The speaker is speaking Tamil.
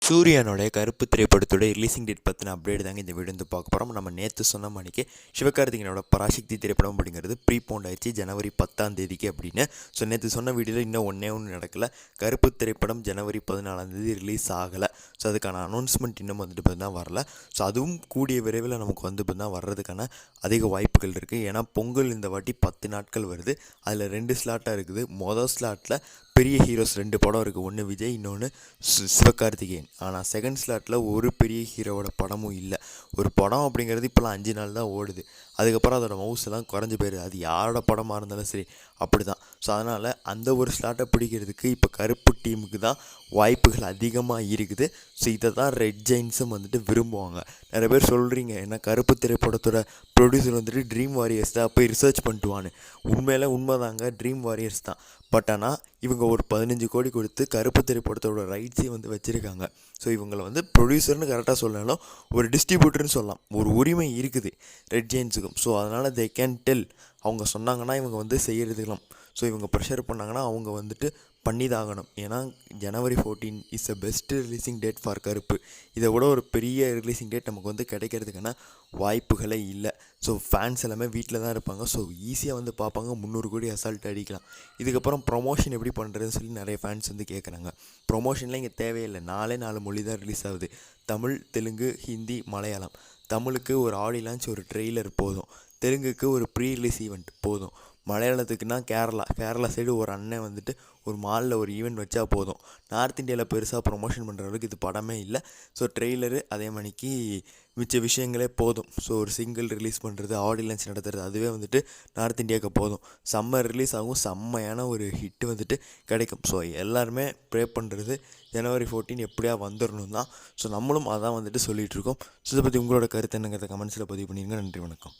சூர்யானோடைய கருப்பு திரைப்படத்தோட ரிலீசிங் டேட் பற்றின அப்டேட் தாங்க இந்த வீடியோ வந்து பார்க்க போகிறோம். நம்ம நேற்று சொன்ன மணிக்கு சிவகார்த்திகேயனோட பராசக்தி திரைப்படம் அப்படிங்கிறது ப்ரீபோண்ட் ஆயிடுச்சு ஜனவரி 10ஆம் தேதிக்கு அப்படின்னு. ஸோ நேற்று சொன்ன வீடியோவில் இன்னும் ஒன்று நடக்கலை. கருப்பு திரைப்படம் ஜனவரி 14ஆம் தேதி ரிலீஸ் ஆகலை. ஸோ அதுக்கான அனௌன்ஸ்மெண்ட் இன்னும் வந்துட்டு பார்த்தா வரல. ஸோ அதுவும் கூடிய விரைவில் நமக்கு வந்து பார்த்தா வர்றதுக்கான அதிக வாய்ப்புகள் இருக்குது. ஏன்னா பொங்கல் இந்த வாட்டி 10 நாட்கள் வருது. அதில் 2 ஸ்லாட்டாக இருக்குது. மொதல் ஸ்லாட்டில் பெரிய ஹீரோஸ் 2 படம் இருக்குது. ஒன்று விஜய், இன்னொன்று சிவகார்த்திகேயன். ஆனால் செகண்ட் ஸ்லாட்டில் ஒரு பெரிய ஹீரோவோட படமும் இல்லை. ஒரு படம் அப்படிங்கிறது இப்போலாம் 5 நாள் தான் ஓடுது. அதுக்கப்புறம் அதோட மவுஸ் எல்லாம் குறைஞ்சி போயிடுது. அது யாரோட படமாக இருந்தாலும் சரி அப்படி தான். ஸோ அதனால் அந்த ஒரு ஸ்லாட்டை பிடிக்கிறதுக்கு இப்போ கருப்பு டீமுக்கு தான் வாய்ப்புகள் அதிகமாக இருக்குது. ஸோ இதை தான் ரெட் ஜெயின்ஸும் வந்துட்டு விரும்புவாங்க. நிறைய பேர் சொல்கிறீங்க ஏன்னா கருப்பு திரைப்படத்தோட ப்ரொடியூசர் வந்துட்டு ட்ரீம் வாரியர்ஸ் தான் போய் ரிசர்ச் பண்ணிட்டுவான்னு. உண்மைதாங்க, ட்ரீம் வாரியர்ஸ் தான். பட் ஆனால் இவங்க ஒரு 15 கோடி கொடுத்து கருப்பு திரைப்படத்தோட ரைட்ஸையும் வந்து வச்சுருக்காங்க. ஸோ இவங்களை வந்து ப்ரொடியூசர்னு கரெக்டாக சொல்லலாம், ஒரு டிஸ்ட்ரிபியூட்டர்னு சொல்லலாம். ஒரு உரிமை இருக்குது ரெட் ஜெயின்ஸுக்கும். ஸோ அதனால் தே கேன் டெல். அவங்க சொன்னாங்கன்னா இவங்க வந்து செய்கிறதுக்கலாம். ஸோ இவங்க ப்ரெஷர் பண்ணாங்கன்னா அவங்க வந்துட்டு பண்ணிதாகணும். ஏன்னா ஜனவரி 14 is a best releasing date for கருப்பு. இதை விட ஒரு பெரிய ரிலீசிங் டேட் நமக்கு வந்து கிடைக்கிறதுக்கான வாய்ப்புகளே இல்லை. ஸோ ஃபேன்ஸ் எல்லாமே வீட்டில் தான் இருப்பாங்க. ஸோ ஈஸியாக வந்து பார்ப்பாங்க. 300 கோடி அசால்ட் அடிக்கலாம். இதுக்கப்புறம் ப்ரொமோஷன் எப்படி பண்ணுறதுன்னு சொல்லி நிறைய ஃபேன்ஸ் வந்து கேட்குறாங்க. ப்ரொமோஷன்லாம் இங்கே தேவையில்லை. 4 மொழி தான் ரிலீஸ் ஆகுது. தமிழ், தெலுங்கு, ஹிந்தி, மலையாளம். தமிழுக்கு ஒரு ஆடியோ லான்ச், ஒரு ட்ரெய்லர் போதும். தெலுங்குக்கு ஒரு ப்ரீ ரிலீஸ் ஈவெண்ட் போதும். மலையாளத்துக்குன்னா கேரளா சைடு ஒரு அண்ணன் வந்துட்டு ஒரு மாலில் ஒரு ஈவெண்ட் வச்சா போதும். நார்த் இந்தியாவில் பெருசாக ப்ரொமோஷன் பண்ணுற அளவுக்கு இது படமே இல்லை. ஸோ ட்ரெய்லரு அதே மணிக்கு மிச்ச விஷயங்களே போதும். ஸோ ஒரு சிங்கிள் ரிலீஸ் பண்ணுறது, ஆடியோ லான்ச் நடத்துறது, அதுவே வந்துட்டு நார்த் இந்தியாவுக்கு போதும். சம்மர் ரிலீஸ் ஆகும். செம்மையான ஒரு ஹிட்டு வந்துட்டு கிடைக்கும். ஸோ எல்லாருமே ப்ரே பண்ணுறது ஜனவரி 14 எப்படியா வந்துடணும் தான். ஸோ நம்மளும் அதான் வந்துட்டு சொல்லிகிட்ருக்கோம். ஸோ இதை பற்றி உங்களோட கருத்து என்னங்கிறத கமெண்ட்ஸில் பதிவு பண்ணிடுங்க. நன்றி, வணக்கம்.